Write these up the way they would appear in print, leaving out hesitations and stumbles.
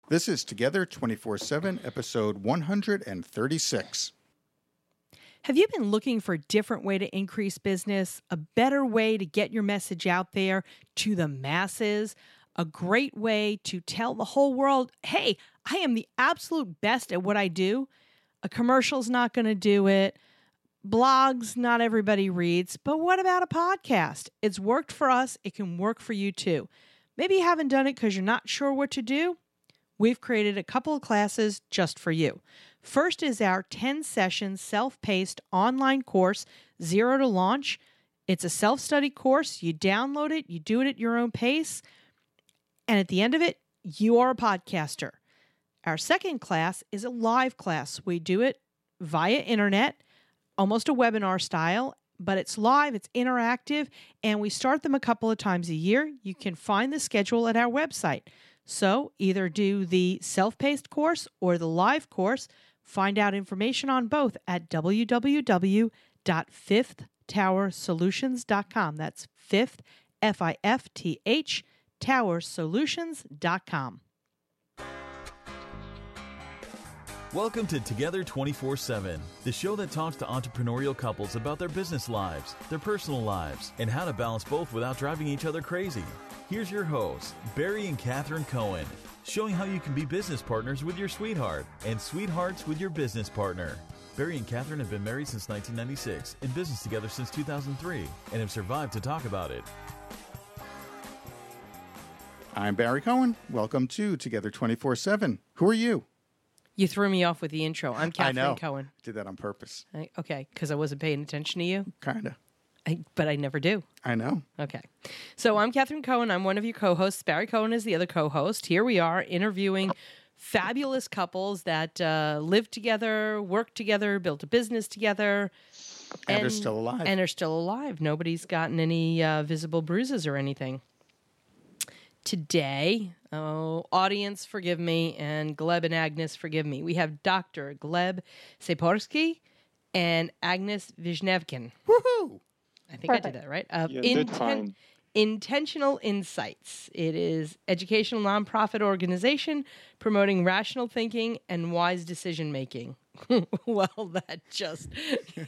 This is Together 24/7, episode 136. Have you been looking for a different way to increase business, a better way to get your message out there to the masses, a great way to tell the whole world, hey, I am the absolute best at what I do? A commercial's not going to do it. Blogs, not everybody reads. But what about a podcast? It's worked for us. It can work for you too. Maybe you haven't done it because you're not sure what to do. We've created a couple of classes just for you. First is our 10-session self-paced online course, Zero to Launch. It's a self-study course. You download it, you do it at your own pace, and at the end of it, you are a podcaster. Our second class is a live class. We do it via internet, almost a webinar style, but it's live, it's interactive, and we start them a couple of times a year. You can find the schedule at our website. So either do the self-paced course or the live course. Find out information on both at www.fifthtowersolutions.com. That's fifth, F-I-F-T-H, towersolutions.com. Welcome to Together 24/7, the show that talks to entrepreneurial couples about their business lives, their personal lives, and how to balance both without driving each other crazy. Here's your hosts, Barry and Catherine Cohen, showing how you can be business partners with your sweetheart and sweethearts with your business partner. Barry and Catherine have been married since 1996, in business together since 2003, and have survived to talk about it. I'm Barry Cohen. Welcome to Together 24/7. Who are you? You threw me off with the intro. I'm Catherine Cohen. I did that on purpose. Okay, because I wasn't paying attention to you? Kind of. But I never do. I know. Okay. So I'm Catherine Cohen. I'm one of your co-hosts. Barry Cohen is the other co-host. Here we are interviewing fabulous couples that live together, work together, built a business together. And are still alive. And are still alive. Nobody's gotten any visible bruises or anything. Today, audience, forgive me, and Gleb and Agnes, forgive me. We have Dr. Gleb Tsipursky and Agnes Vishnevkin. Woohoo! I think I did that right. Intentional Insights. It is educational nonprofit organization promoting rational thinking and wise decision making. Well, that just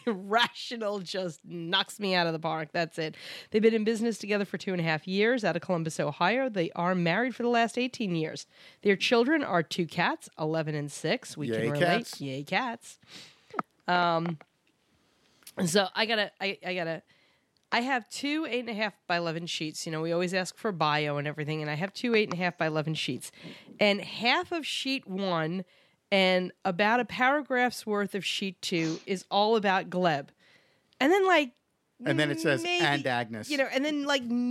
rational just knocks me out of the park. That's it. They've been in business together for 2.5 years out of Columbus, Ohio. They are married for the last 18 years. Their children are 2 cats, 11 and 6. We Yay, can relate. cats. Yay, cats. So I have 2 8.5 by 11 sheets. You know, we always ask for bio and everything, and I have 2 8.5 by 11 sheets. And half of sheet 1 and about a paragraph's worth of sheet 2 is all about Gleb. And then and then it says, maybe, and Agnes. And then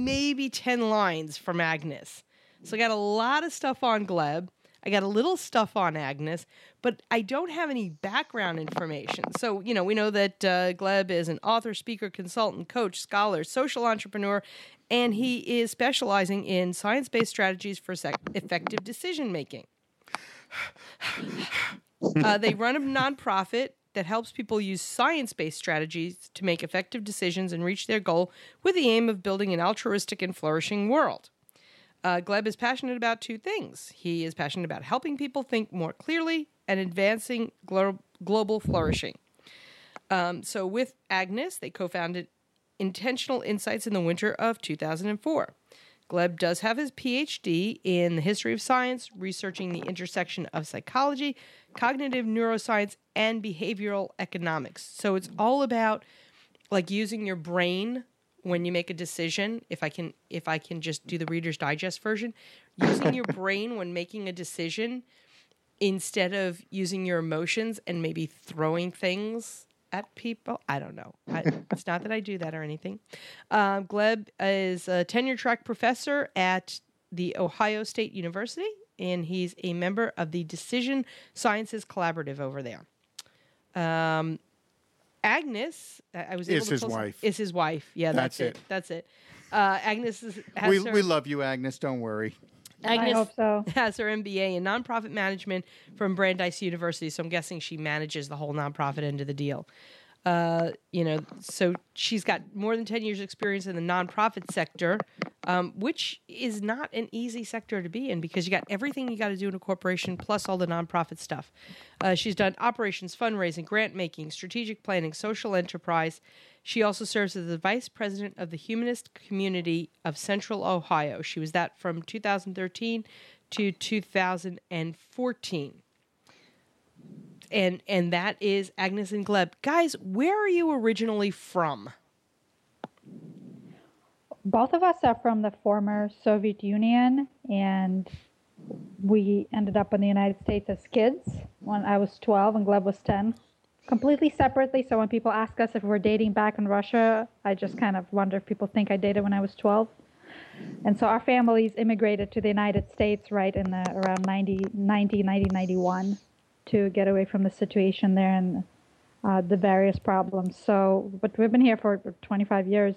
maybe 10 lines from Agnes. So I got a lot of stuff on Gleb. I got a little stuff on Agnes, but I don't have any background information. So, we know that Gleb is an author, speaker, consultant, coach, scholar, social entrepreneur, and he is specializing in science-based strategies for effective decision-making. They run a nonprofit that helps people use science-based strategies to make effective decisions and reach their goal with the aim of building an altruistic and flourishing world. Gleb is passionate about 2 things. He is passionate about helping people think more clearly and advancing global flourishing. So with Agnes, they co-founded Intentional Insights in the winter of 2004. Gleb does have his PhD in the history of science, researching the intersection of psychology, cognitive neuroscience, and behavioral economics. So it's all about using your brain when you make a decision. If I can just do the Reader's Digest version, using your brain when making a decision instead of using your emotions and maybe throwing things at people. I don't know. It's not that I do that or anything. Gleb is a tenure-track professor at the Ohio State University, and he's a member of the Decision Sciences Collaborative over there. Agnes, I was able is to his wife. Is his wife. Yeah, that's it. That's it. Agnes we love you, Agnes. Don't worry. Agnes I hope so. has her MBA in nonprofit management from Brandeis University, so I'm guessing she manages the whole nonprofit end of the deal. So she's got more than 10 years experience in the nonprofit sector, which is not an easy sector to be in because you got everything you got to do in a corporation plus all the nonprofit stuff. She's done operations, fundraising, grant making, strategic planning, social enterprise. She also serves as the vice president of the Humanist Community of Central Ohio. She was that from 2013 to 2014. And that is Agnes and Gleb. Guys, where are you originally from? Both of us are from the former Soviet Union, and we ended up in the United States as kids when I was 12 and Gleb was 10. Completely separately, so when people ask us if we're dating back in Russia, I just kind of wonder if people think I dated when I was 12. And so our families immigrated to the United States right in around 1991 to get away from the situation there and the various problems. So, but we've been here for 25 years,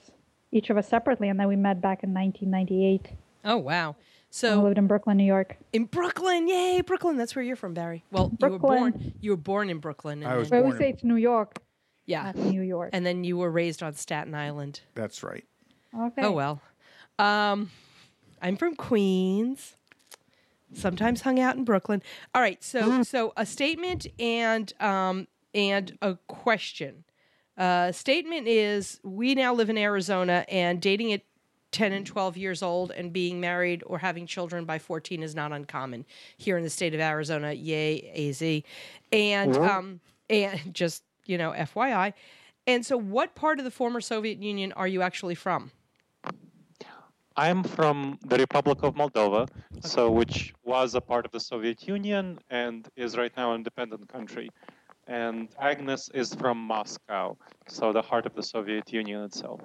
each of us separately, and then we met back in 1998. Oh, wow. So I lived in Brooklyn, New York. In Brooklyn, yay, Brooklyn. That's where you're from, Barry. Well, Brooklyn. You were born in Brooklyn. I was But born we say it's New York. Yeah. Not New York. And then you were raised on Staten Island. That's right. Okay. Oh, well. I'm from Queens. Sometimes hung out in Brooklyn. All right, so a statement and a question. Statement is, we now live in Arizona, and dating at 10 and 12 years old and being married or having children by 14 is not uncommon here in the state of Arizona. Yay, AZ. And just, FYI. And so what part of the former Soviet Union are you actually from? I'm from the Republic of Moldova, which was a part of the Soviet Union and is right now an independent country. And Agnes is from Moscow, so the heart of the Soviet Union itself.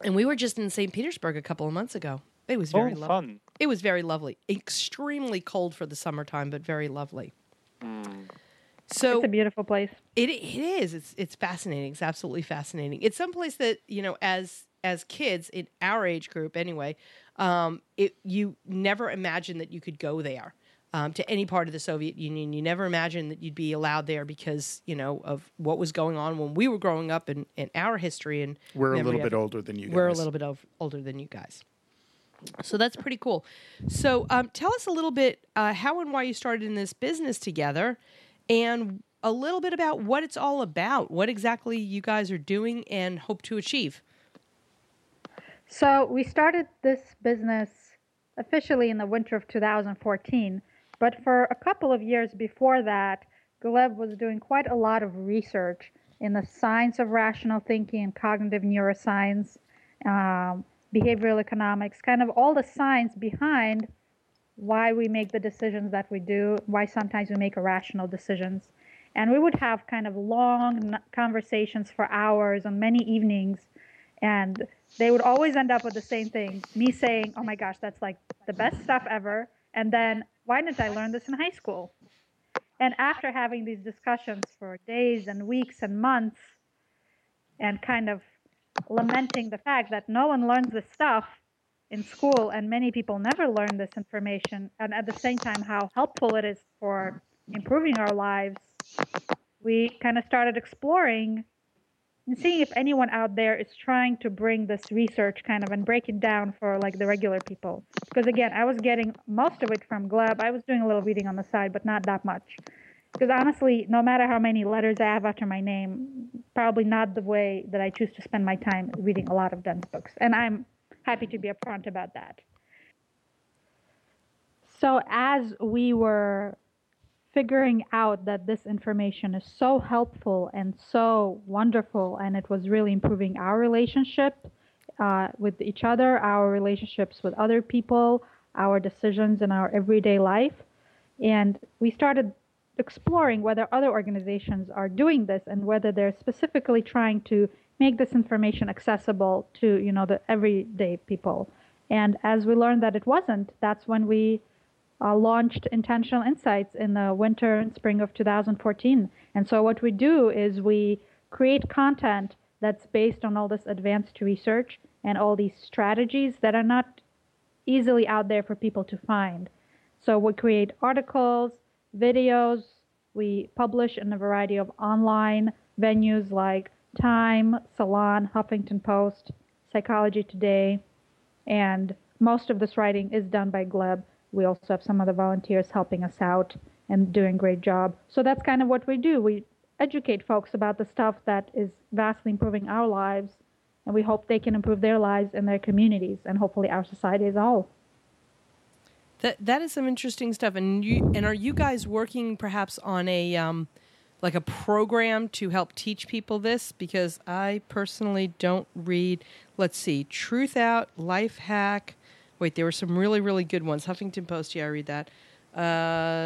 And we were just in St. Petersburg a couple of months ago. It was very lovely. Fun. It was very lovely. Extremely cold for the summertime, but very lovely. So it's a beautiful place. It is. It's fascinating. It's absolutely fascinating. It's someplace that, as kids in our age group anyway, you never imagined that you could go there. To any part of the Soviet Union. You never imagined that you'd be allowed there because, of what was going on when we were growing up in our history. And we're a little bit older than you guys. We're a little bit older than you guys. So that's pretty cool. So tell us a little bit how and why you started in this business together and a little bit about what it's all about, what exactly you guys are doing and hope to achieve. So we started this business officially in the winter of 2014. But for a couple of years before that, Gleb was doing quite a lot of research in the science of rational thinking and cognitive neuroscience, behavioral economics, kind of all the science behind why we make the decisions that we do, why sometimes we make irrational decisions. And we would have kind of long conversations for hours on many evenings, and they would always end up with the same thing, me saying, oh my gosh, that's like the best stuff ever, and then, why didn't I learn this in high school? And after having these discussions for days and weeks and months and kind of lamenting the fact that no one learns this stuff in school and many people never learn this information, and at the same time how helpful it is for improving our lives, we kind of started exploring and seeing if anyone out there is trying to bring this research kind of and break it down for like the regular people. Because again, I was getting most of it from Gleb. I was doing a little reading on the side, but not that much. Because honestly, no matter how many letters I have after my name, probably not the way that I choose to spend my time reading a lot of dense books. And I'm happy to be upfront about that. So as we were figuring out that this information is so helpful and so wonderful, and it was really improving our relationship with each other, our relationships with other people, our decisions in our everyday life. And we started exploring whether other organizations are doing this and whether they're specifically trying to make this information accessible to, the everyday people. And as we learned that it wasn't, that's when we launched Intentional Insights in the winter and spring of 2014. And so what we do is we create content that's based on all this advanced research and all these strategies that are not easily out there for people to find. So we create articles, videos, we publish in a variety of online venues like Time, Salon, Huffington Post, Psychology Today, And most of this writing is done by Gleb. We also have some other volunteers helping us out and doing a great job. So that's kind of what we do. We educate folks about the stuff that is vastly improving our lives, and we hope they can improve their lives and their communities, and hopefully our society as a whole. That is some interesting stuff. And are you guys working perhaps on a like a program to help teach people this? Because I personally don't read. Let's see, Truth Out, Life Hack. Wait, there were some really, really good ones. Huffington Post, yeah, I read that.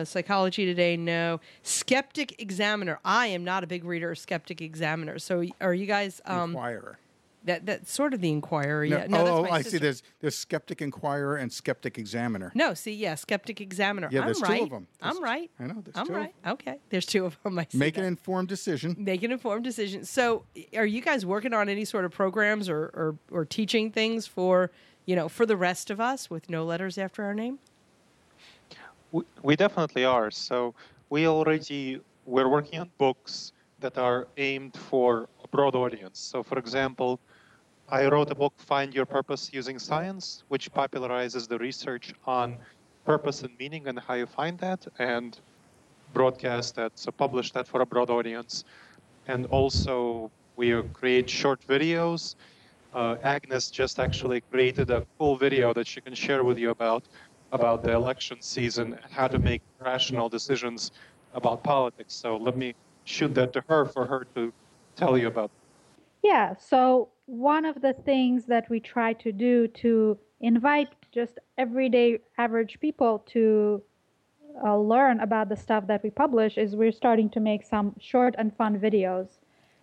Psychology Today, no. Skeptic Examiner. I am not a big reader of Skeptic Examiner. So are you guys... Inquirer. That's sort of the Inquirer, No. yeah. No, I see. There's Skeptic Inquirer and Skeptic Examiner. No, see, yeah, Skeptic Examiner. Yeah, there's I'm right. two of them. I'm right. I know, there's I'm two right. Okay, there's two of them. I see Make that. an informed decision. Make an informed decision. So are you guys working on any sort of programs or teaching things for, for the rest of us with no letters after our name? We definitely are. So we're working on books that are aimed for a broad audience. So for example, I wrote a book, Find Your Purpose Using Science, which popularizes the research on purpose and meaning and how you find that, and broadcast that, so publish that for a broad audience. And also we create short videos. Agnes just actually created a cool video that she can share with you about the election season and how to make rational decisions about politics. So let me shoot that to her for her to tell you about. Yeah, so one of the things that we try to do to invite just everyday average people to learn about the stuff that we publish is we're starting to make some short and fun videos.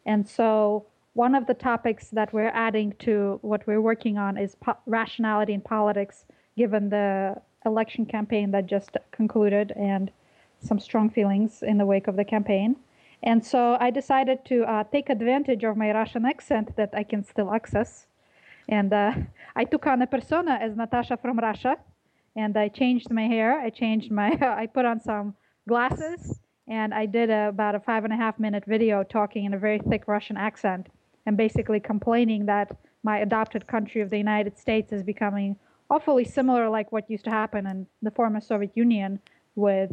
And so one of the topics that we're adding to what we're working on is rationality in politics, given the election campaign that just concluded and some strong feelings in the wake of the campaign. And so I decided to take advantage of my Russian accent that I can still access. And I took on a persona as Natasha from Russia. And I changed my hair. I put on some glasses. And I did about a 5.5-minute video talking in a very thick Russian accent and basically complaining that my adopted country of the United States is becoming awfully similar like what used to happen in the former Soviet Union with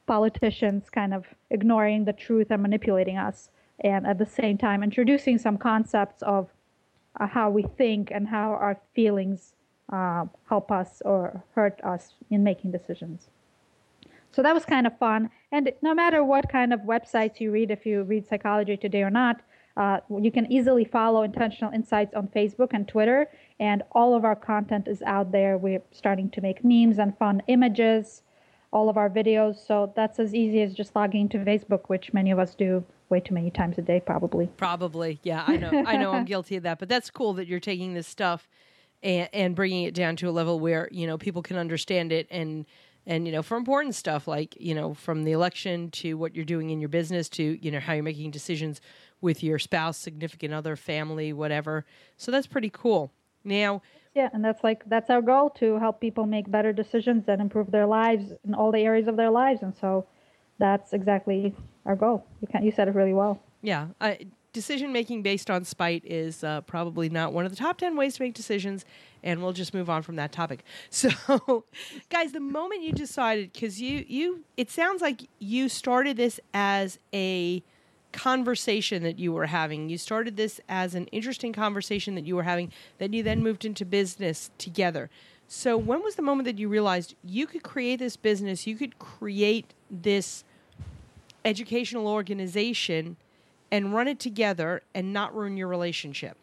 politicians kind of ignoring the truth and manipulating us, and at the same time introducing some concepts of how we think and how our feelings help us or hurt us in making decisions. So that was kind of fun. And no matter what kind of websites you read, if you read Psychology Today or not, you can easily follow Intentional Insights on Facebook and Twitter, and all of our content is out there. We're starting to make memes and fun images, all of our videos. So that's as easy as just logging into Facebook, which many of us do way too many times a day, probably. Probably, yeah. I know I'm guilty of that. But that's cool that you're taking this stuff and bringing it down to a level where, people can understand it and for important stuff like, from the election to what you're doing in your business to, how you're making decisions with your spouse, significant other, family, whatever. So that's pretty cool. Now, yeah, and that's our goal, to help people make better decisions and improve their lives in all the areas of their lives. And so that's exactly our goal. You said it really well. Yeah. Decision making based on spite is probably not one of the top 10 ways to make decisions, and we'll just move on from that topic. So, guys, the moment you decided, because it sounds like you started this as a conversation that you were having. You started this as an interesting conversation that you were having, that you then moved into business together. So when was the moment that you realized you could create this business, you could create this educational organization and run it together and not ruin your relationship?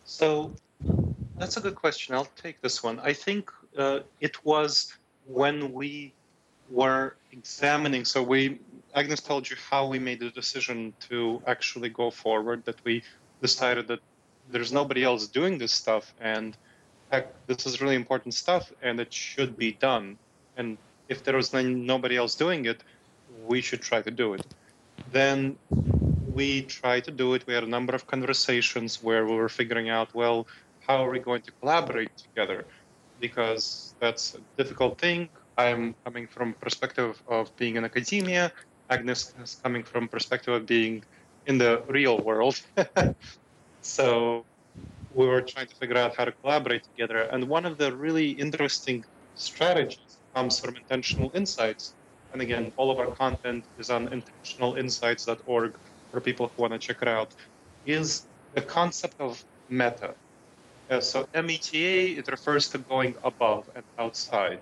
So that's a good question. I'll take this one. I think it was when we were examining, Agnes told you how we made the decision to actually go forward, that we decided that there's nobody else doing this stuff, and heck, this is really important stuff, and it should be done. And if there was nobody else doing it, we should try to do it. Then we tried to do it. We had a number of conversations where we were figuring out, well, how are we going to collaborate together? Because that's a difficult thing. I'm coming from perspective of being in academia. Agnes is coming from perspective of being in the real world. So we were trying to figure out how to collaborate together. And one of the really interesting strategies comes from intentional insights. And again, all of our content is on intentionalinsights.org for people who want to check it out, is the concept of meta. So META, it refers to going above and outside.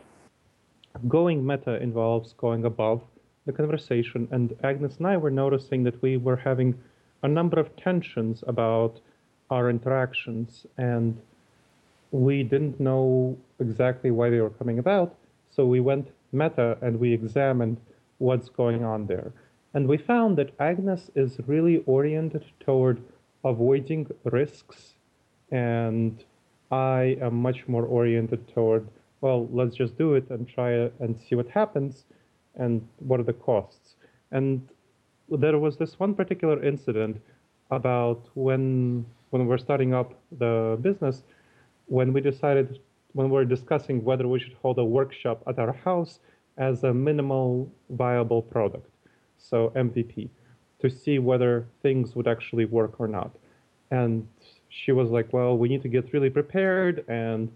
Going meta involves going above the conversation, and Agnes and I were noticing that we were having a number of tensions about our interactions, and we didn't know exactly why they were coming about, so we went meta and we examined what's going on there. And we found that Agnes is really oriented toward avoiding risks, and I am much more oriented toward, well, let's just do it and try it and see what happens and what are the costs. And there was this one particular incident about when we're starting up the business, when we were discussing whether we should hold a workshop at our house as a minimal viable product, so MVP, to see whether things would actually work or not. And she was like, well, we need to get really prepared and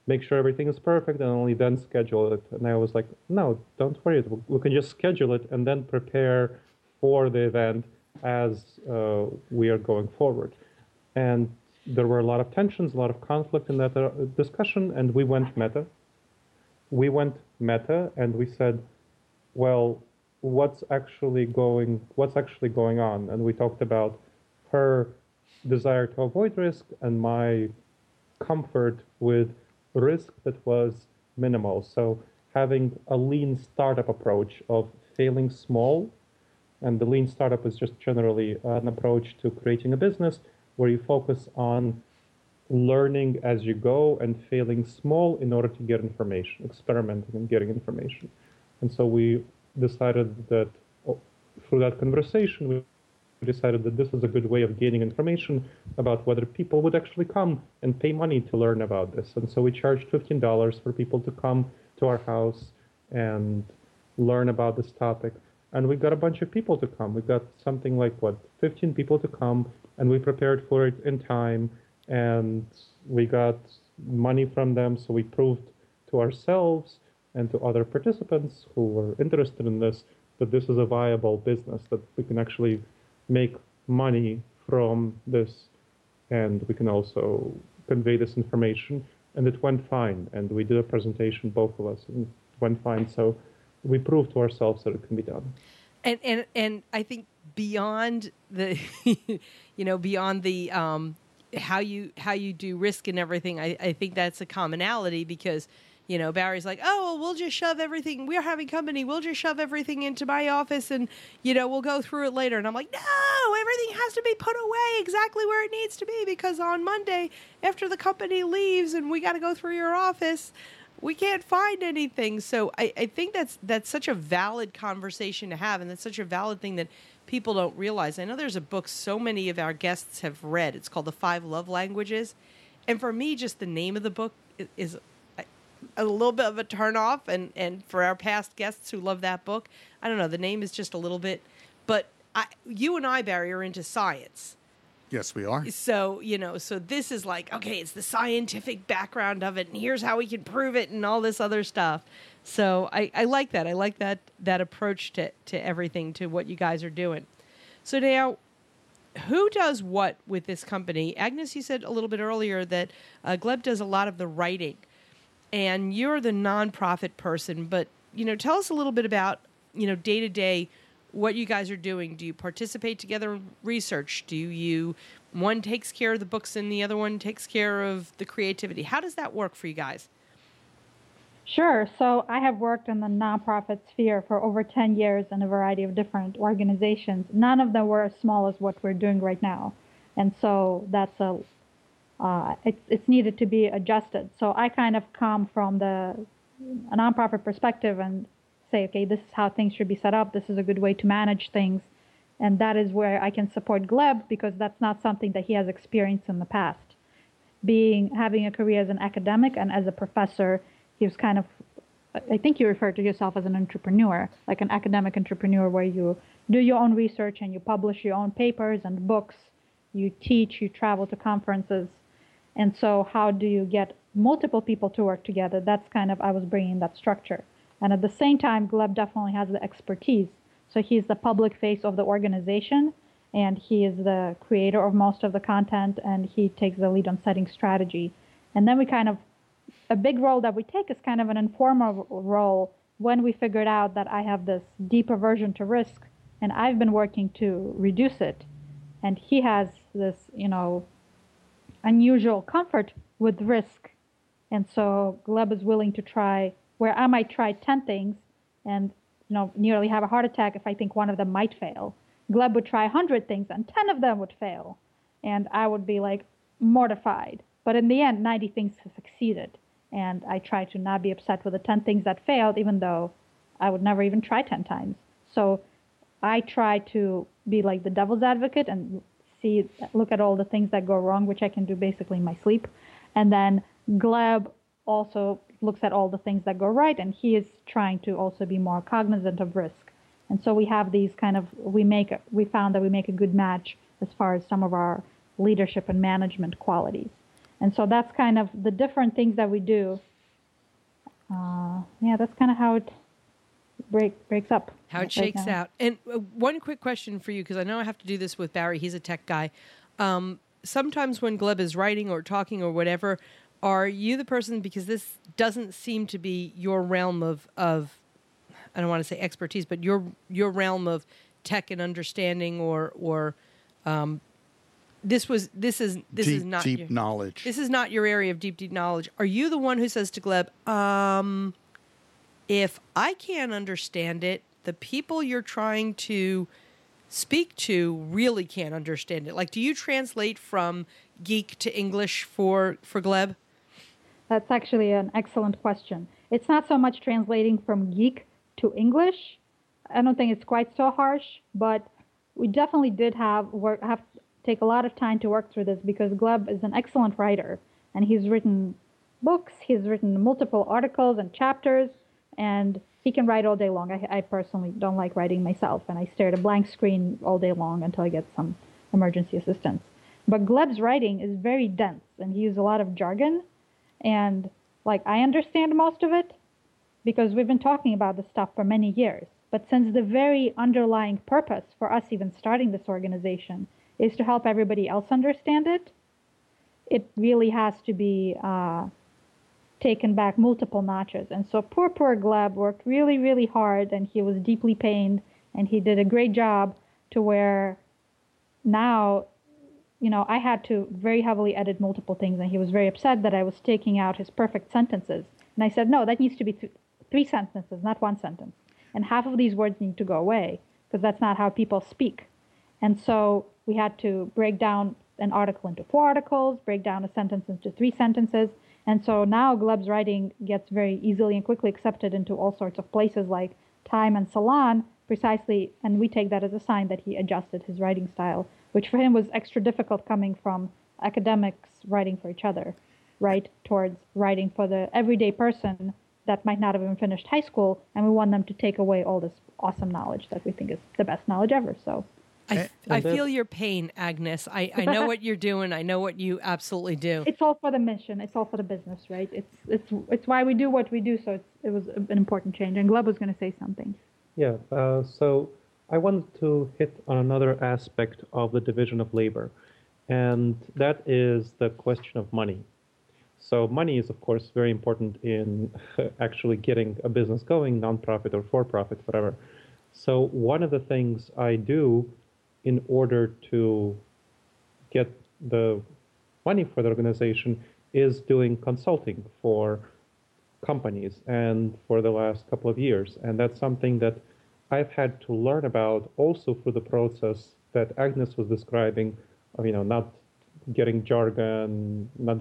make sure everything is perfect and only then schedule it. And I was like, no, don't worry. We can just schedule it and then prepare for the event as we are going forward. And there were a lot of tensions, a lot of conflict in that discussion, and we went meta. And we said, well, what's actually going on? And we talked about her desire to avoid risk and my comfort with risk that was minimal. So having a lean startup approach of failing small, and the lean startup is just generally an approach to creating a business where you focus on learning as you go and failing small in order to get information, experimenting and getting information. And so we decided that through that conversation, we decided that this is a good way of gaining information about whether people would actually come and pay money to learn about this. And so we charged $15 for people to come to our house and learn about this topic. And we got a bunch of people to come. We got something like, 15 people to come, and we prepared for it in time, and we got money from them, so we proved to ourselves and to other participants who were interested in this that this is a viable business, that we can actually make money from this, and we can also convey this information. And it went fine, and we did a presentation, both of us, and it went fine. So we proved to ourselves that it can be done. And I think beyond the, beyond the how you do risk and everything, I think that's a commonality because, Barry's like, oh, well, we'll just shove everything. We're having company. We'll just shove everything into my office and, we'll go through it later. And I'm like, no, everything has to be put away exactly where it needs to be because on Monday, after the company leaves and we got to go through your office, we can't find anything. So I think that's such a valid conversation to have, and that's such a valid thing that people don't realize. I know there's a book so many of our guests have read. It's called The 5 Love Languages. And for me, just the name of the book is a little bit of a turnoff. And for our past guests who love that book, I don't know, the name is just a little bit. But you and I, Barry, are into science. Yes, we are. So, so this is like, okay, it's the scientific background of it, and here's how we can prove it and all this other stuff. So I like that. I like that approach to everything, to what you guys are doing. So now, who does what with this company? Agnes, you said a little bit earlier that Gleb does a lot of the writing, and you're the nonprofit person. But, tell us a little bit about, day-to-day, what you guys are doing. Do you participate together in research? One takes care of the books and the other one takes care of the creativity? How does that work for you guys? Sure. So I have worked in the nonprofit sphere for over 10 years in a variety of different organizations. None of them were as small as what we're doing right now. And so that's it's needed to be adjusted. So I kind of come from a nonprofit perspective and say, okay, this is how things should be set up. This is a good way to manage things. And that is where I can support Gleb, because that's not something that he has experienced in the past. Having a career as an academic and as a professor, he was kind of, I think you refer to yourself as an entrepreneur, like an academic entrepreneur, where you do your own research and you publish your own papers and books, you teach, you travel to conferences. And so how do you get multiple people to work together? That's kind of, I was bringing that structure. And at the same time, Gleb definitely has the expertise. So he's the public face of the organization, and he is the creator of most of the content, and he takes the lead on setting strategy. And then we kind of, a big role that we take is kind of an informal role when we figured out that I have this deep aversion to risk, and I've been working to reduce it. And he has this, unusual comfort with risk. And so Gleb is willing to try, where I might try 10 things and nearly have a heart attack if I think one of them might fail. Gleb would try 100 things and 10 of them would fail. And I would be like mortified. But in the end, 90 things succeeded. And I try to not be upset with the 10 things that failed, even though I would never even try 10 times. So I try to be like the devil's advocate and look at all the things that go wrong, which I can do basically in my sleep. And then Gleb also looks at all the things that go right, and he is trying to also be more cognizant of risk. And so we have these kind of, we found that we make a good match as far as some of our leadership and management qualities. And so that's kind of the different things that we do. That's kind of how it breaks up. How it shakes out. And one quick question for you, because I know I have to do this with Barry. He's a tech guy. Sometimes when Gleb is writing or talking or whatever, are you the person, because this doesn't seem to be your realm of I don't want to say expertise, but your realm of tech and understanding, or this is not deep knowledge. This is not your area of deep knowledge. Are you the one who says to Gleb, if I can't understand it, the people you're trying to speak to really can't understand it? Like, do you translate from geek to English for Gleb? That's actually an excellent question. It's not so much translating from geek to English. I don't think it's quite so harsh, but we definitely did have to take a lot of time to work through this, because Gleb is an excellent writer, and he's written books, he's written multiple articles and chapters, and he can write all day long. I personally don't like writing myself, and I stare at a blank screen all day long until I get some emergency assistance. But Gleb's writing is very dense, and he uses a lot of jargon, and I understand most of it because we've been talking about this stuff for many years. But since the very underlying purpose for us even starting this organization is to help everybody else understand it, it really has to be taken back multiple notches. And so poor Gleb worked really, really hard, and he was deeply pained, and he did a great job to where now, I had to very heavily edit multiple things, and he was very upset that I was taking out his perfect sentences. And I said, no, that needs to be 3 sentences, not 1 sentence. And half of these words need to go away, because that's not how people speak. And so we had to break down an article into 4 articles, break down a sentence into 3 sentences. And so now Gleb's writing gets very easily and quickly accepted into all sorts of places like Time and Salon, precisely, and we take that as a sign that he adjusted his writing style, which for him was extra difficult coming from academics writing for each other, right, towards writing for the everyday person that might not have even finished high school, and we want them to take away all this awesome knowledge that we think is the best knowledge ever. So I feel your pain, Agnes. I know what you're doing. I know what you absolutely do. It's all for the mission. It's all for the business, right? It's why we do what we do. So it was an important change. And Gleb was going to say something. Yeah. So I wanted to hit on another aspect of the division of labor, and that is the question of money. So money is, of course, very important in actually getting a business going, nonprofit or for-profit, whatever. So one of the things I do in order to get the money for the organization is doing consulting for companies, and for the last couple of years. And that's something that I've had to learn about also through the process that Agnes was describing of, not getting jargon, not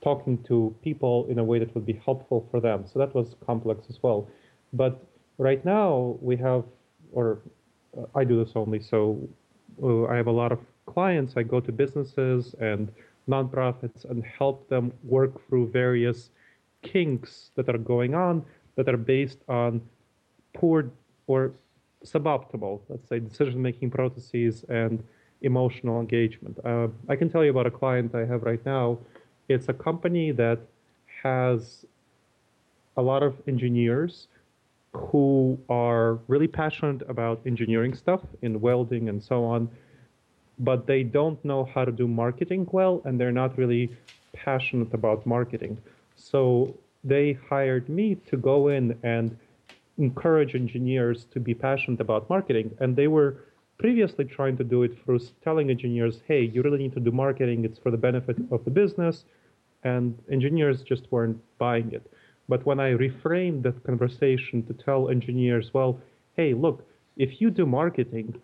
talking to people in a way that would be helpful for them. So that was complex as well. But right now we have, or I do this only, so I have a lot of clients. I go to businesses and nonprofits and help them work through various kinks that are going on that are based on poor or suboptimal, let's say, decision-making processes and emotional engagement. I can tell you about a client I have right now. It's a company that has a lot of engineers who are really passionate about engineering stuff in welding and so on, but they don't know how to do marketing well, and they're not really passionate about marketing. So they hired me to go in and encourage engineers to be passionate about marketing. And they were previously trying to do it through telling engineers, hey, you really need to do marketing. It's for the benefit of the business. And engineers just weren't buying it. But when I reframed that conversation to tell engineers, well, hey, look, if you do marketing,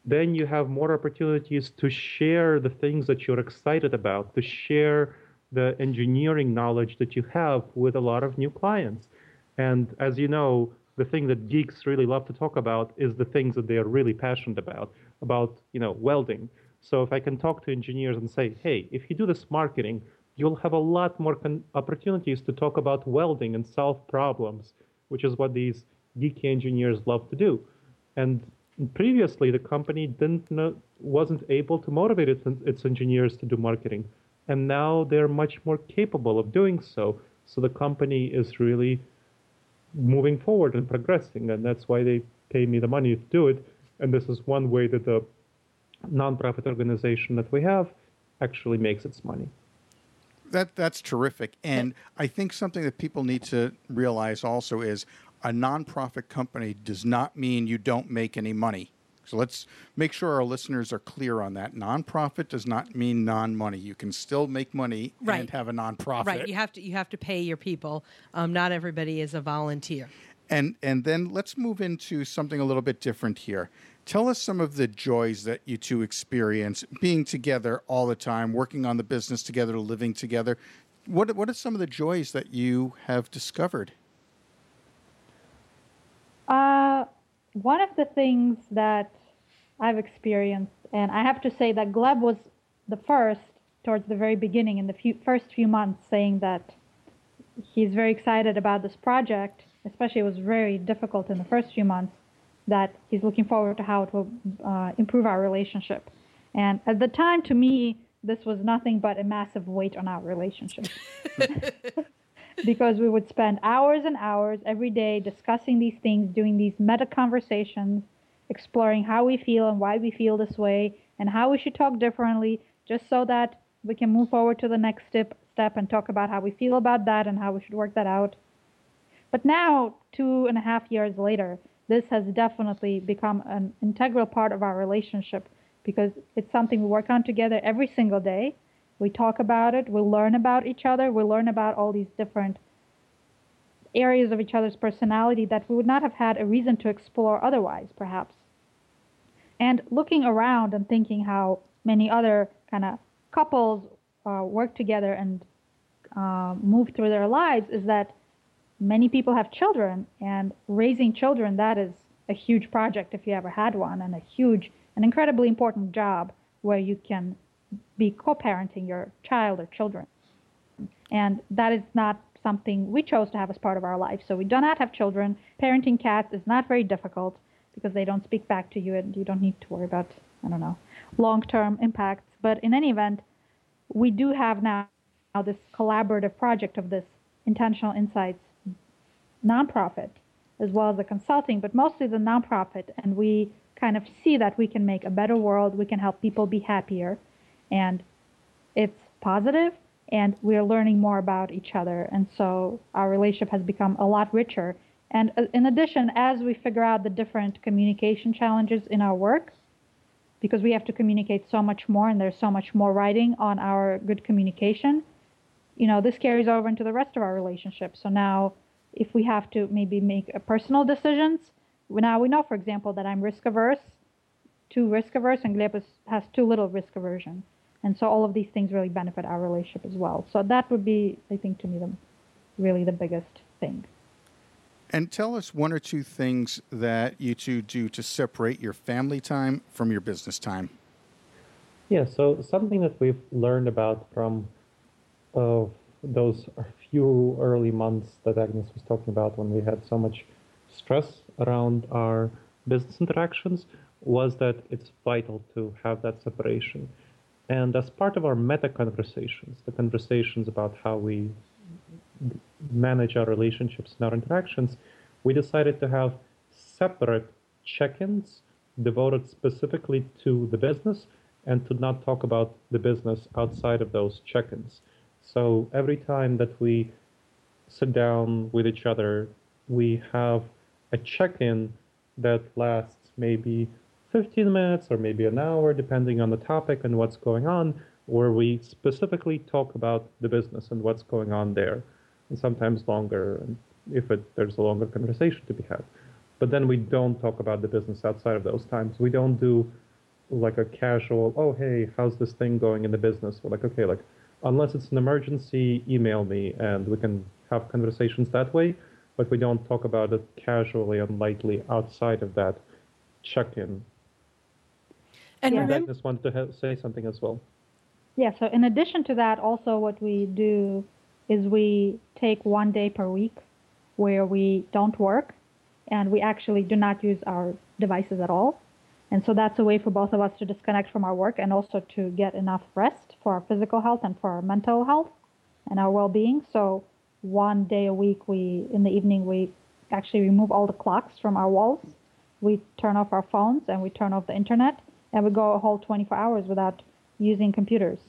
then you have more opportunities to share the things that you're excited about, to share the engineering knowledge that you have with a lot of new clients. And as you know, the thing that geeks really love to talk about is the things that they are really passionate about, welding. So if I can talk to engineers and say, hey, if you do this marketing, you'll have a lot more opportunities to talk about welding and solve problems, which is what these geeky engineers love to do. And previously, the company wasn't able to motivate its engineers to do marketing. And now they're much more capable of doing so. So the company is really moving forward and progressing. And that's why they pay me the money to do it. And this is one way that the nonprofit organization that we have actually makes its money. That's terrific. And I think something that people need to realize also is a nonprofit company does not mean you don't make any money. So let's make sure our listeners are clear on that. Nonprofit does not mean non-money. You can still make money and have a nonprofit. Right. You have to pay your people. Not everybody is a volunteer. And then let's move into something a little bit different here. Tell us some of the joys that you two experience being together all the time, working on the business together, living together. What are some of the joys that you have discovered? One of the things that I've experienced, and I have to say that Gleb was the first, towards the very beginning, in the first few months, saying that he's very excited about this project, especially it was very difficult in the first few months, that he's looking forward to how it will improve our relationship. And at the time, to me, this was nothing but a massive weight on our relationship. Because we would spend hours and hours every day discussing these things, doing these meta conversations, exploring how we feel and why we feel this way, and how we should talk differently, just so that we can move forward to the next step and talk about how we feel about that and how we should work that out. But now, 2.5 years later, this has definitely become an integral part of our relationship because it's something we work on together every single day. We talk about it. We learn about each other. We learn about all these different areas of each other's personality that we would not have had a reason to explore otherwise, perhaps. And looking around and thinking how many other kind of couples work together and move through their lives is that many people have children, and raising children, that is a huge project if you ever had one, and an incredibly important job where you can be co-parenting your child or children. And that is not something we chose to have as part of our life. So we do not have children. Parenting cats is not very difficult because they don't speak back to you and you don't need to worry about, long-term impacts. But in any event, we do have now this collaborative project of this Intentional Insights nonprofit, as well as the consulting, but mostly the nonprofit. And we kind of see that we can make a better world. We can help people be happier. And it's positive, and we're learning more about each other. And so our relationship has become a lot richer. And in addition, as we figure out the different communication challenges in our work, because we have to communicate so much more, and there's so much more writing on our good communication, this carries over into the rest of our relationship. So now, if we have to maybe make personal decisions, now we know, for example, that I'm too risk averse, and Gleb has too little risk aversion. And so all of these things really benefit our relationship as well. So that would be, I think, to me, really the biggest thing. And tell us one or two things that you two do to separate your family time from your business time. Yeah, so something that we've learned about from those few early months that Agnes was talking about when we had so much stress around our business interactions was that it's vital to have that separation. And as part of our meta conversations, the conversations about how we manage our relationships and our interactions, we decided to have separate check-ins devoted specifically to the business and to not talk about the business outside of those check-ins. So every time that we sit down with each other, we have a check-in that lasts maybe 15 minutes or maybe an hour, depending on the topic and what's going on, where we specifically talk about the business and what's going on there, and sometimes longer, and if there's a longer conversation to be had. But then we don't talk about the business outside of those times. We don't do like a casual, oh, hey, how's this thing going in the business? We're like, okay, like, unless it's an emergency, email me, and we can have conversations that way, but we don't talk about it casually and lightly outside of that check-in. And I remember, just wanted to say something as well. Yeah, so in addition to that, also what we do is we take 1 day per week where we don't work and we actually do not use our devices at all. And so that's a way for both of us to disconnect from our work and also to get enough rest for our physical health and for our mental health and our well-being. So 1 day a week, in the evening, we actually remove all the clocks from our walls. We turn off our phones and we turn off the internet, and we go a whole 24 hours without using computers.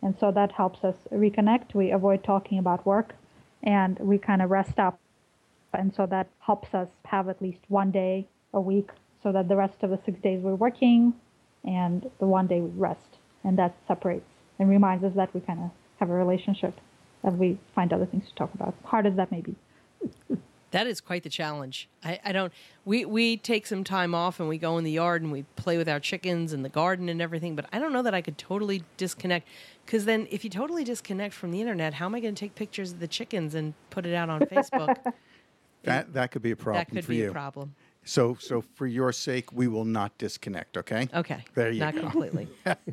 And so that helps us reconnect. We avoid talking about work and we kind of rest up. And so that helps us have at least 1 day a week so that the rest of the 6 days we're working and the 1 day we rest. And that separates and reminds us that we kind of have a relationship, that we find other things to talk about, hard as that may be. that is quite the challenge. I don't. We take some time off and we go in the yard and we play with our chickens and the garden and everything. But I don't know that I could totally disconnect, because then if you totally disconnect from the internet, how am I going to take pictures of the chickens and put it out on Facebook? That could be a problem That could for be you. a problem. So for your sake, we will not disconnect, okay? Okay. There you Not go. completely.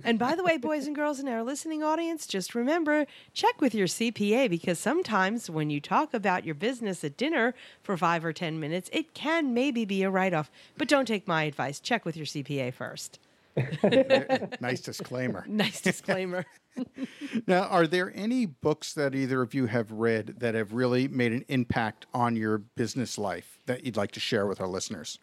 And by the way, boys and girls in our listening audience, just remember, check with your CPA, because sometimes when you talk about your business at dinner for 5 or 10 minutes, it can maybe be a write-off. But don't take my advice. Check with your CPA first. Nice disclaimer. Nice disclaimer. Now, are there any books that either of you have read that have really made an impact on your business life that you'd like to share with our listeners?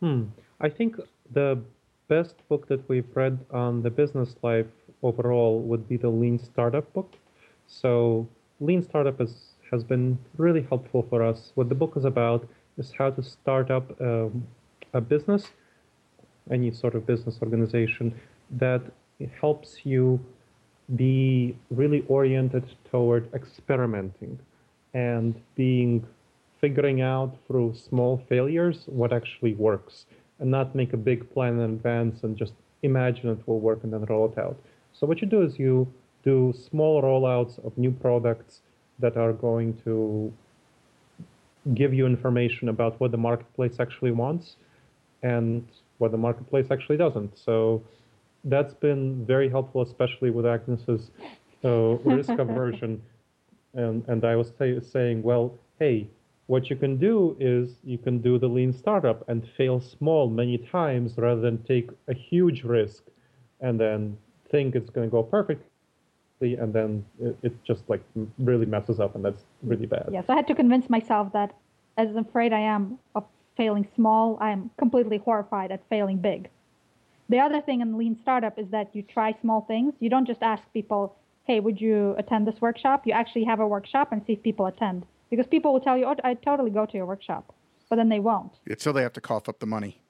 I think the best book that we've read on the business life overall would be the Lean Startup book. So Lean Startup has been really helpful for us. What the book is about is how to start up a business, any sort of business organization, that helps you be really oriented toward experimenting and figuring out through small failures what actually works, and not make a big plan in advance and just imagine it will work and then roll it out. So what you do is you do small rollouts of new products that are going to give you information about what the marketplace actually wants and what the marketplace actually doesn't. So that's been very helpful, especially with Agnes's risk aversion. And I was saying, well, hey, what you can do is you can do the Lean Startup and fail small many times rather than take a huge risk and then think it's going to go perfectly, and then it just like really messes up, and that's really bad. Yes, I had to convince myself that, as afraid I am of failing small, I am completely horrified at failing big. The other thing in Lean Startup is that you try small things. You don't just ask people, hey, would you attend this workshop? You actually have a workshop and see if people attend. Because people will tell you, oh, I'd totally go to your workshop. But then they won't. So they have to cough up the money.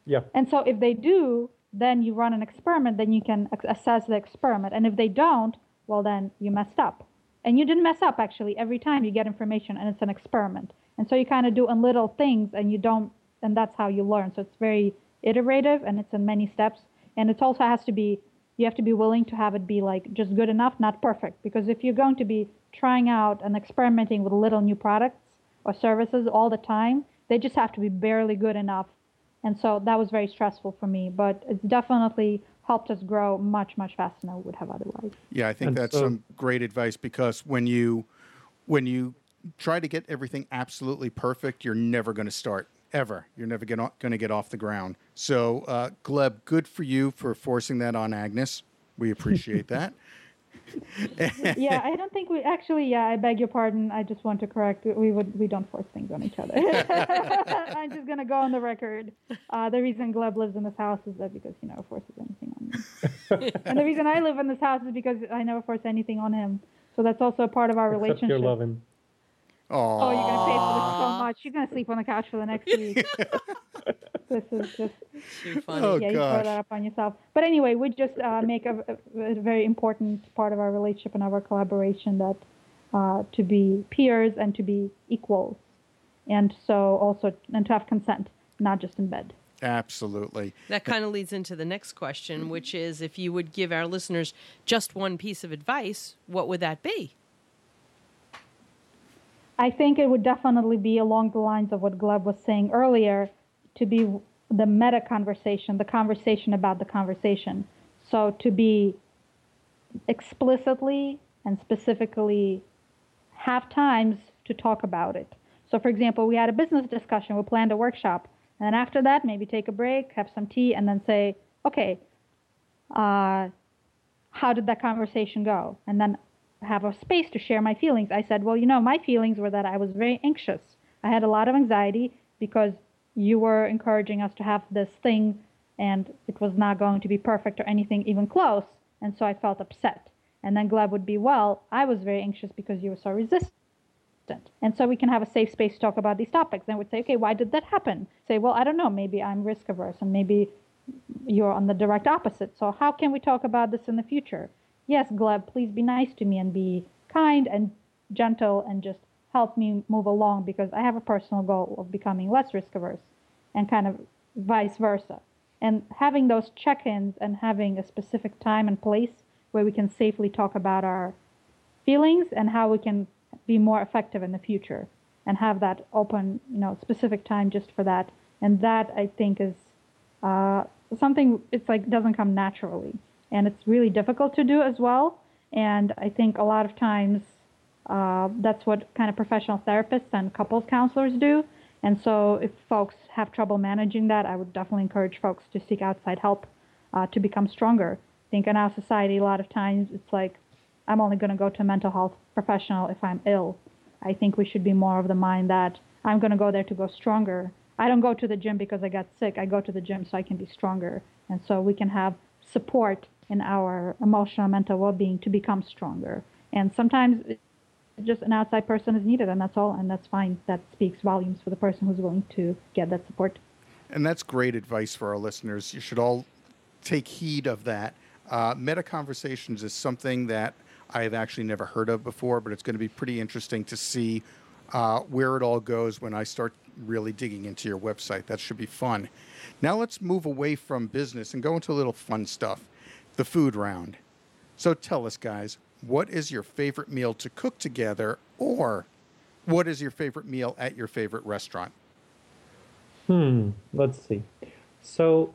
Yeah. And so if they do, then you run an experiment, then you can assess the experiment. And if they don't, well, then you messed up. And you didn't mess up, actually. Every time you get information, and it's an experiment. And so you kind of do in little things, and and that's how you learn. So it's very iterative, and it's in many steps. And it also you have to be willing to have it be like just good enough, not perfect. Because if you're going to be trying out and experimenting with little new products or services all the time, they just have to be barely good enough. And so that was very stressful for me, but it's definitely helped us grow much, much faster than we would have otherwise. Yeah, I think that's some great advice, because when you try to get everything absolutely perfect, you're never going to start. ever. You're never going to get off the ground. So, Gleb, good for you for forcing that on Agnes. We appreciate that. Yeah, I don't think we actually. Yeah, I beg your pardon. I just want to correct. We don't force things on each other. I'm just gonna go on the record. The reason Gleb lives in this house is that because he never forces anything on me, and the reason I live in this house is because I never force anything on him. So that's also a part of our relationship. Except you love him. Oh, you're gonna pay for this so much. You're gonna sleep on the couch for the next week. This is just too funny. Oh, yeah, you throw that up on yourself. But anyway, we just make a very important part of our relationship and our collaboration that to be peers and to be equals, and so also and to have consent, not just in bed. Absolutely. That kind of leads into the next question, which is if you would give our listeners just one piece of advice, what would that be? I think it would definitely be along the lines of what Gleb was saying earlier, to be the meta conversation, the conversation about the conversation. So to be explicitly and specifically have times to talk about it. So for example, we had a business discussion, we planned a workshop, and then after that, maybe take a break, have some tea, and then say, okay, how did that conversation go? And then have a space to share my feelings. I said, well, my feelings were that I was very anxious. I had a lot of anxiety because you were encouraging us to have this thing and it was not going to be perfect or anything even close. And so I felt upset. And then Gleb would be, well, I was very anxious because you were so resistant. And so we can have a safe space to talk about these topics. Then we'd say, okay, why did that happen? Say, well, I don't know, maybe I'm risk averse and maybe you're on the direct opposite. So how can we talk about this in the future? Yes, Gleb, please be nice to me and be kind and gentle and just help me move along because I have a personal goal of becoming less risk averse and kind of vice versa. And having those check-ins and having a specific time and place where we can safely talk about our feelings and how we can be more effective in the future and have that open, specific time just for that. And that I think is something, it's like doesn't come naturally. And it's really difficult to do as well. And I think a lot of times that's what kind of professional therapists and couples counselors do. And so if folks have trouble managing that, I would definitely encourage folks to seek outside help to become stronger. I think in our society, a lot of times it's like, I'm only going to go to a mental health professional if I'm ill. I think we should be more of the mind that I'm going to go there to go stronger. I don't go to the gym because I got sick. I go to the gym so I can be stronger. And so we can have support in our emotional and mental well-being to become stronger. And sometimes just an outside person is needed, and that's all, and that's fine. That speaks volumes for the person who's willing to get that support. And that's great advice for our listeners. You should all take heed of that. Meta conversations is something that I have actually never heard of before, but it's going to be pretty interesting to see where it all goes when I start really digging into your website. That should be fun. Now let's move away from business and go into a little fun stuff. The food round. So tell us, guys, what is your favorite meal to cook together, or what is your favorite meal at your favorite restaurant? Let's see. So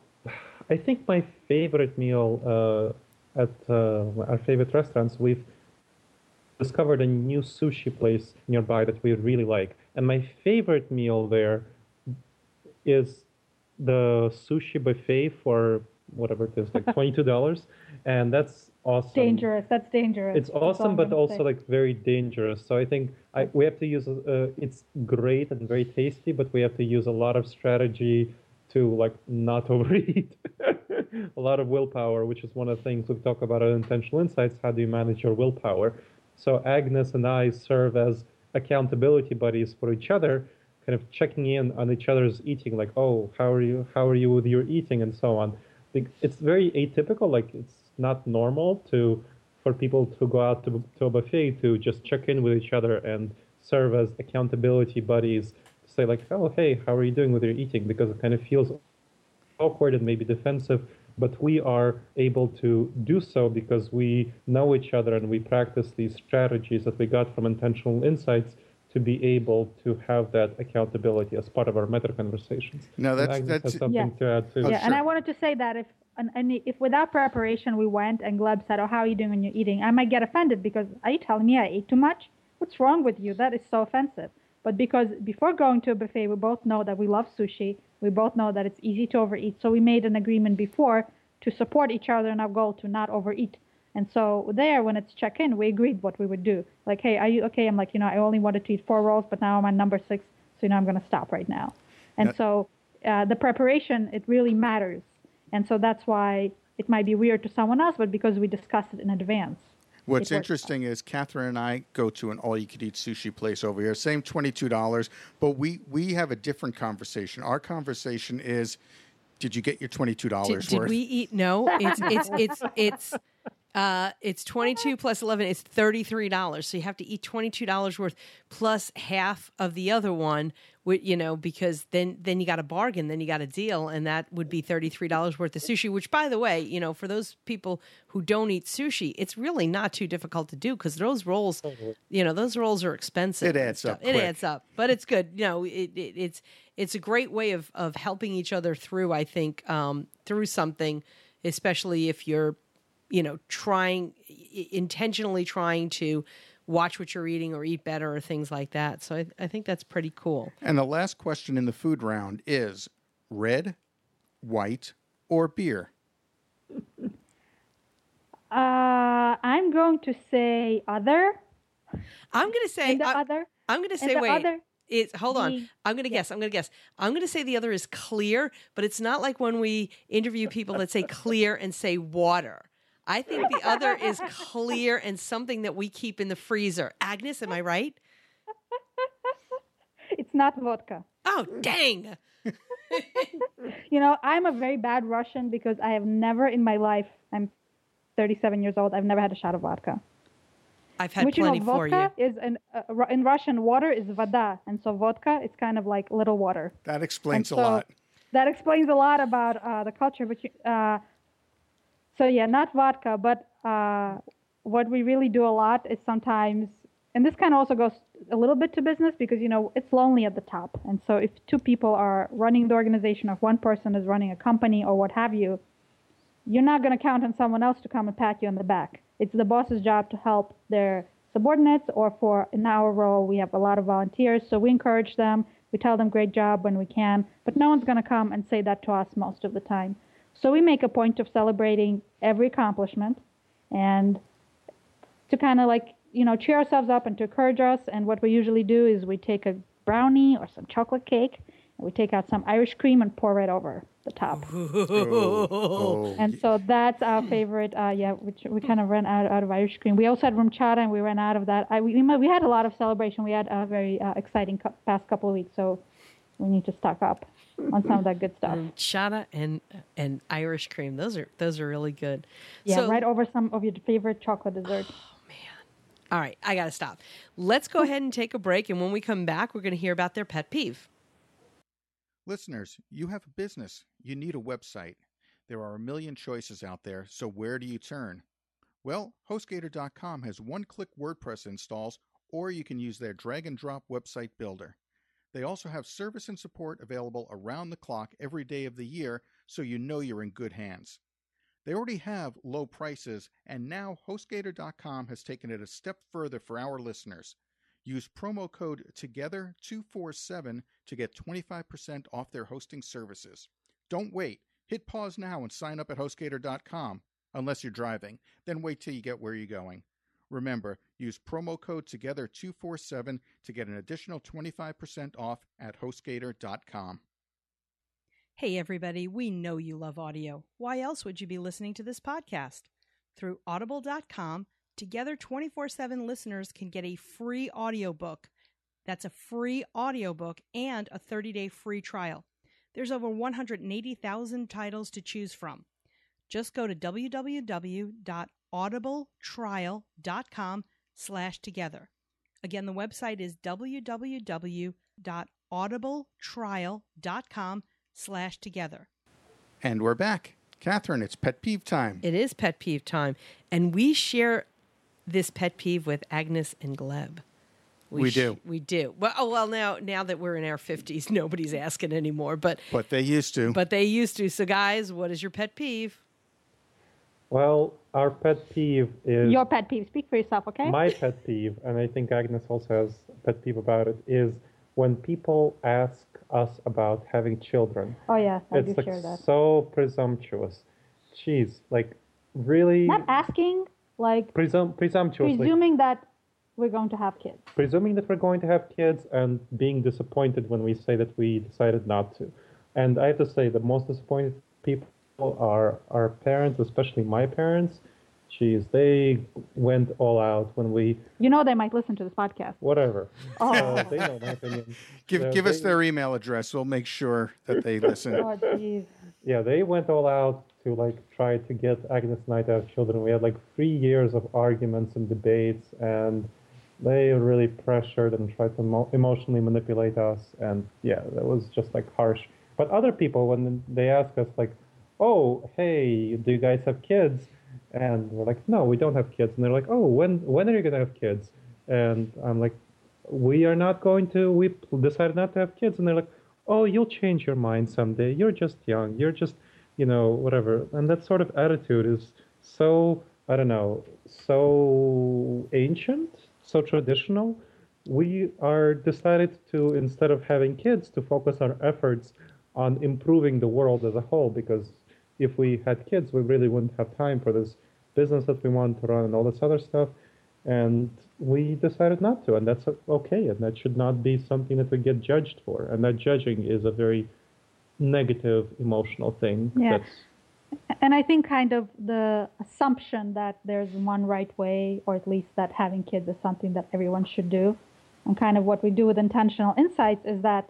I think my favorite meal at our favorite restaurants, we've discovered a new sushi place nearby that we really like. And my favorite meal there is the sushi buffet for whatever it is, like $22. And that's awesome. Dangerous. That's dangerous. It's awesome, but also like very dangerous. So I think we have to use, it's great and very tasty, but we have to use a lot of strategy to like not overeat. A lot of willpower, which is one of the things we talk about at Intentional Insights. How do you manage your willpower? So Agnes and I serve as accountability buddies for each other, kind of checking in on each other's eating, like, oh, how are you with your eating, and so on. It's very atypical, like it's not normal for people to go out to a buffet to just check in with each other and serve as accountability buddies to say like, oh, hey, how are you doing with your eating? Because it kind of feels awkward and maybe defensive, but we are able to do so because we know each other and we practice these strategies that we got from Intentional Insights to be able to have that accountability as part of our meta conversations. No, that's something to add too. Yeah, and I wanted to say that if without preparation we went and Gleb said, oh, how are you doing when you're eating? I might get offended because, are you telling me I ate too much? What's wrong with you? That is so offensive. But because before going to a buffet, we both know that we love sushi. We both know that it's easy to overeat. So we made an agreement before to support each other in our goal to not overeat. And so there, when it's check-in, we agreed what we would do. Like, hey, are you okay? I'm like, I only wanted to eat 4 rolls, but now I'm on number 6. So, I'm going to stop right now. And so the preparation, it really matters. And so that's why it might be weird to someone else, but because we discussed it in advance. What's interesting is Catherine and I go to an all-you-can-eat sushi place over here, same $22, but we have a different conversation. Our conversation is, did you get your $22 worth? Did we eat? No, it's 22 plus 11. It's $33. So you have to eat $22 worth plus half of the other one, because then you got a bargain, then you got a deal, and that would be $33 worth of sushi. Which, by the way, for those people who don't eat sushi, it's really not too difficult to do because those rolls, those rolls are expensive. It adds up. It adds up, but it's good. It's a great way of helping each other through. I think through something, especially if you're intentionally trying to watch what you're eating or eat better or things like that. So I think that's pretty cool. And the last question in the food round is red, white, or beer? I'm going to say other. I'm going to say other. I'm going to say wait. Other, hold on. I'm going to guess. I'm going to say the other is clear, but it's not like when we interview people that say clear and say water. I think the other is clear and something that we keep in the freezer. Agnes, am I right? It's not vodka. Oh, dang. I'm a very bad Russian because I have never in my life, I'm 37 years old, I've never had a shot of vodka. I've had plenty for you. Vodka is in Russian, water is voda, and so vodka is kind of like little water. That explains a lot. That explains a lot about the culture. But so yeah, not vodka, but what we really do a lot is sometimes, and this kind of also goes a little bit to business because, it's lonely at the top. And so if 2 people are running the organization, or if one person is running a company or what have you, you're not going to count on someone else to come and pat you on the back. It's the boss's job to help their subordinates, or in our role, we have a lot of volunteers. So we encourage them. We tell them great job when we can, but no one's going to come and say that to us most of the time. So we make a point of celebrating every accomplishment and to kind of cheer ourselves up and to encourage us. And what we usually do is we take a brownie or some chocolate cake, and we take out some Irish cream and pour it over the top. And so that's our favorite. Which we kind of ran out of Irish cream. We also had rum chata, and we ran out of that. We had a lot of celebration. We had a very exciting past couple of weeks, so we need to stock up on some of that good stuff. Chata and Irish cream. Those are really good. Yeah, so, right over some of your favorite chocolate desserts. Oh, man. All right, I got to stop. Let's go ahead and take a break, and when we come back, we're going to hear about their pet peeve. Listeners, you have a business. You need a website. There are a million choices out there, so where do you turn? Well, HostGator.com has one-click WordPress installs, or you can use their drag-and-drop website builder. They also have service and support available around the clock every day of the year, so you know you're in good hands. They already have low prices, and now HostGator.com has taken it a step further for our listeners. Use promo code TOGETHER247 to get 25% off their hosting services. Don't wait. Hit pause now and sign up at HostGator.com, unless you're driving. Then wait till you get where you're going. Remember, use promo code TOGETHER247 to get an additional 25% off at HostGator.com. Hey everybody, we know you love audio. Why else would you be listening to this podcast? Through Audible.com, Together 24/7 listeners can get a free audiobook. That's a free audiobook and a 30-day free trial. There's over 180,000 titles to choose from. Just go to www.audibletrial.com/together. Again, the website is www.audibletrial.com/together. And we're back. Catherine, it's pet peeve time. It is pet peeve time. And we share this pet peeve with Agnes and Gleb. We do. We do. Well, now that we're in our 50s, nobody's asking anymore. But they used to. But they used to. So, guys, what is your pet peeve? Well, our pet peeve is... Your pet peeve. Speak for yourself, okay? My pet peeve, and I think Agnes also has a pet peeve about it, is when people ask us about having children, Oh yeah, I it's do like share that. so presumptuous. Jeez, like really Not asking, like presumptuous, like presuming that we're going to have kids. presuming that we're going to have kids and being disappointed when we say that we decided not to. And I have to say, the most disappointed people are our parents, especially my parents. Jeez, they went all out when we, You know they might listen to this podcast. whatever. Oh. They know my opinion. Give us their email address. We'll make sure that they listen. Oh jeez. Yeah, they went all out to like try to get Agnes and I to have children. We had like 3 years of arguments and debates, and they really pressured and tried to emotionally manipulate us. And yeah, that was just like harsh. But other people, when they ask us like, "Oh, hey, do you guys have kids?" And we're like, "No, we don't have kids." And they're like, "Oh, when are you gonna have kids?" And I'm like, "We are not going to. We decided not to have kids." And they're like, "Oh, you'll change your mind someday. You're just young. You're just, whatever." And that sort of attitude is so, I don't know, so ancient, so traditional. We are decided to, instead of having kids, to focus our efforts on improving the world as a whole, because if we had kids, we really wouldn't have time for this business that we want to run and all this other stuff. And we decided not to, and that's okay, and that should not be something that we get judged for. And that judging is a very negative, emotional thing. Yeah. And I think kind of the assumption that there's one right way, or at least that having kids is something that everyone should do, and kind of what we do with Intentional Insights is that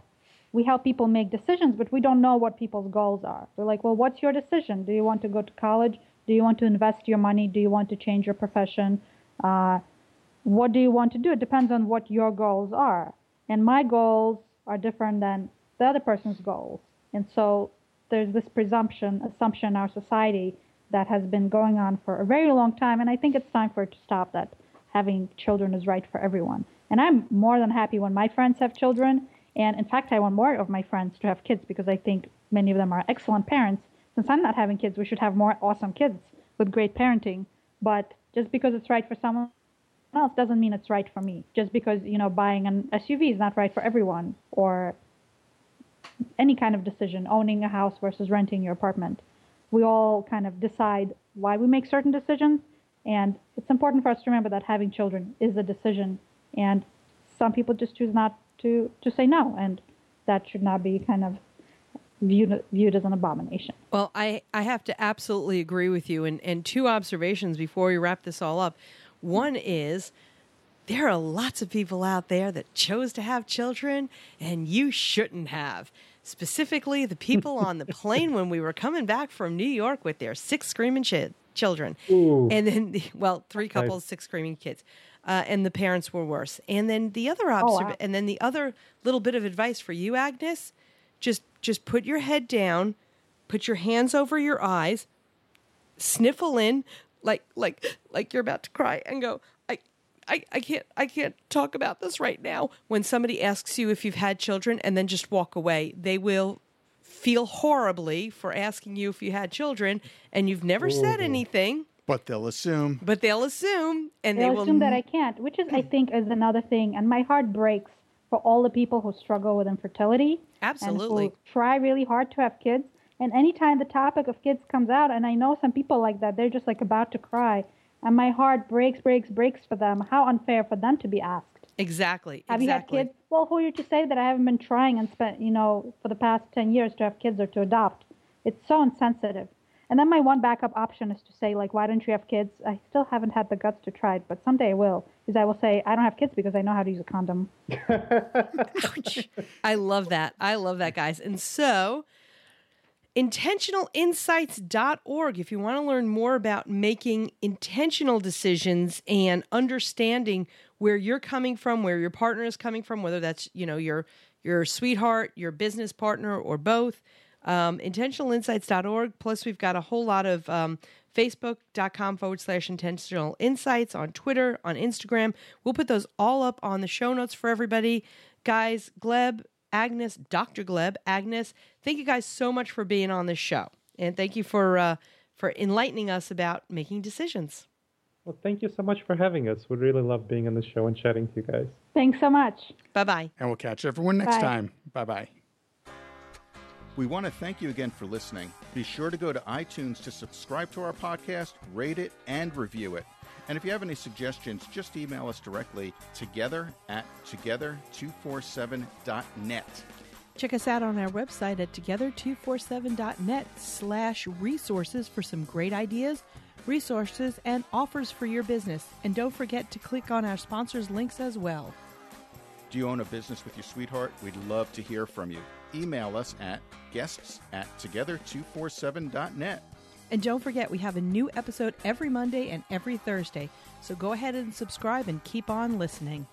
we help people make decisions, but we don't know what people's goals are. We're like, well, what's your decision? Do you want to go to college? Do you want to invest your money? Do you want to change your profession? What do you want to do? It depends on what your goals are. And my goals are different than the other person's goals. And so there's this assumption in our society that has been going on for a very long time. And I think it's time for it to stop, that having children is right for everyone. And I'm more than happy when my friends have children. And in fact, I want more of my friends to have kids because I think many of them are excellent parents. Since I'm not having kids, we should have more awesome kids with great parenting. But just because it's right for someone else doesn't mean it's right for me. Just because, buying an SUV is not right for everyone, or any kind of decision, owning a house versus renting your apartment. We all kind of decide why we make certain decisions. And it's important for us to remember that having children is a decision. And some people just choose not to say no, and that should not be kind of viewed as an abomination. Well, I have to absolutely agree with you. And two observations before we wrap this all up. One is, there are lots of people out there that chose to have children, and you shouldn't have. Specifically, the people on the plane when we were coming back from New York with their 6 screaming children. Ooh. And then, 3 couples, 6 screaming kids. And the parents were worse. And then the other and then the other little bit of advice for you, Agnes, just put your head down, put your hands over your eyes, sniffle in like you're about to cry, and go, I can't talk about this right now. When somebody asks you if you've had children, and then just walk away. They will feel horribly for asking you if you had children, and you've never said anything. But they'll assume. And they'll assume that I can't, which is, I think, is another thing. And my heart breaks for all the people who struggle with infertility. Absolutely. And who try really hard to have kids. And anytime the topic of kids comes out, and I know some people like that, they're just like about to cry. And my heart breaks for them. How unfair for them to be asked. Exactly. Have you had kids? Well, who are you to say that I haven't been trying and spent, for the past 10 years to have kids or to adopt? It's so insensitive. And then my one backup option is to say, like, why don't you have kids? I still haven't had the guts to try it, but someday I will. Is I will say, I don't have kids because I know how to use a condom. Ouch. I love that. Guys. And so, intentionalinsights.org, if you want to learn more about making intentional decisions and understanding where you're coming from, where your partner is coming from, whether that's, your sweetheart, your business partner, or both. Intentionalinsights.org. Plus, we've got a whole lot of Facebook.com/intentional insights, on Twitter, on Instagram. We'll put those all up on the show notes for everybody. Guys, Gleb, Agnes, Dr. Gleb, Agnes, thank you guys so much for being on this show. And thank you for enlightening us about making decisions. Well, thank you so much for having us. We really love being on the show and chatting to you guys. Thanks so much. Bye-bye. And we'll catch everyone next Bye. time. Bye-bye. We want to thank you again for listening. Be sure to go to iTunes to subscribe to our podcast, rate it, and review it. And if you have any suggestions, just email us directly together@together247.net. Check us out on our website at together247.net/resources for some great ideas, resources, and offers for your business. And don't forget to click on our sponsors' links as well. Do you own a business with your sweetheart? We'd love to hear from you. Email us at guests@together247.net. And don't forget, we have a new episode every Monday and every Thursday. So go ahead and subscribe and keep on listening.